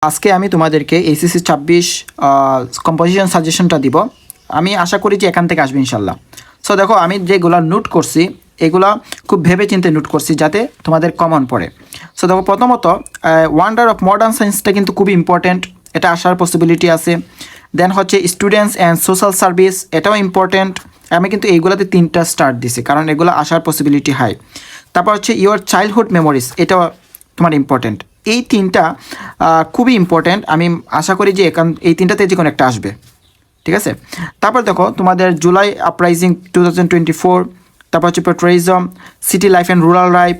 আজকে আমি তোমাদেরকে এইচএসসি 26 কম্পোজিশন সাজেশনটা দিব। আমি আশা করি যে এখান থেকে আসবে ইনশাল্লাহ। সো দেখো, আমি যেগুলো নোট করছি এগুলা খুব ভেবে চিন্তে নোট করছি যাতে তোমাদের কমন পড়ে। সো দেখো, প্রথমত ওয়ান্ডার অফ মডার্ন সায়েন্সটা কিন্তু খুবই ইম্পর্ট্যান্ট, এটা আসার পসিবিলিটি আছে। দেন হচ্ছে স্টুডেন্টস অ্যান্ড সোশ্যাল সার্ভিস, এটাও ইম্পর্ট্যান্ট। আমি কিন্তু এইগুলাতে 3টা স্টার দিছি কারণ এগুলো আসার পসিবিলিটি হাই। তারপর হচ্ছে ইউর চাইল্ডহুড মেমোরিজ, এটাও তোমার ইম্পর্ট্যান্ট। এই 3টা খুবই ইম্পর্ট্যান্ট। আমি আশা করি যে এই 3টাতে যে কোনো একটা আসবে, ঠিক আছে। তারপর দেখো তোমাদের জুলাই আপরাইজিং 2024, তারপর হচ্ছে পেট্রোরিজম, city life and rural life,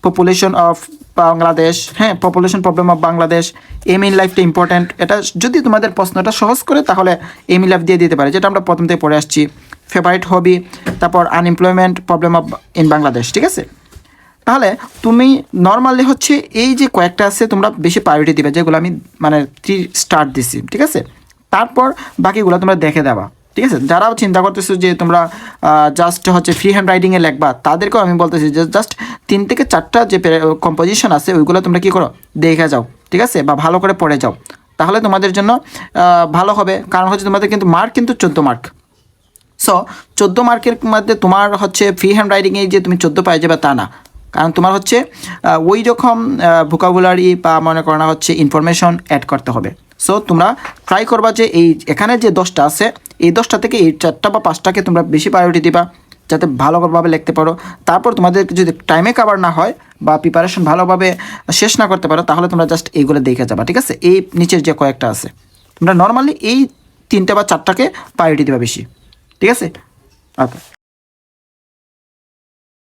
population of Bangladesh, হ্যাঁ population problem of Bangladesh, aim in লাইফটা ইম্পর্ট্যান্ট। এটা যদি তোমাদের প্রশ্নটা সহজ করে তাহলে এম ইন লাইফ দিয়ে দিতে পারে, যেটা আমরা প্রথম থেকে পড়ে আসছি। ফেভারিট হবি, তারপর unemployment problem of in Bangladesh, ঠিক আছে। তাহলে তুমি নর্মালি হচ্ছে এই যে কয়েকটা আছে তোমরা বেশি প্রায়োরিটি দিবে, যেগুলো আমি মানে 3 স্টার দিছি, ঠিক আছে। তারপর বাকিগুলো তোমরা দেখে দেবা, ঠিক আছে। যারাও চিন্তা করতেছো যে তোমরা জাস্ট হচ্ছে ফ্রি হ্যান্ড রাইটিংয়ে লিখবা, তাদেরকেও আমি বলতেছি যে জাস্ট 3 থেকে 4টা যে কম্পোজিশন আছে ওইগুলো তোমরা কী করো, দেখে যাও, ঠিক আছে, বা ভালো করে পড়ে যাও। তাহলে তোমাদের জন্য ভালো হবে। কারণ হচ্ছে তোমাদের কিন্তু মার্ক কিন্তু 14 মার্ক। সো 14 মার্কের মধ্যে তোমার হচ্ছে ফ্রি হ্যান্ড রাইটিংয়ে যে তুমি 14 পাই যাবে তা না, কারণ তোমার হচ্ছে ওই রকম ভোকাবুলারি বা মনে করো না হচ্ছে ইনফরমেশন অ্যাড করতে হবে। সো তোমরা ট্রাই করবা যে এই এখানে যে 10টা আছে এই 10টা থেকে এই 4টা বা 5টাকে তোমরা বেশি প্রায়োরিটি দিবা যাতে ভালোভাবে লিখতে পারো। তারপর তোমাদের যদি টাইমে কভার না হয় বা প্রিপারেশন ভালোভাবে শেষ না করতে পারো তাহলে তোমরা জাস্ট এইগুলো দেখে যাবা, ঠিক আছে। এই নিচের যে কয়েকটা আছে তোমরা নর্মালি এই 3টা বা 4টাকে প্রায়োরিটি দিবা বেশি, ঠিক আছে। ওকে।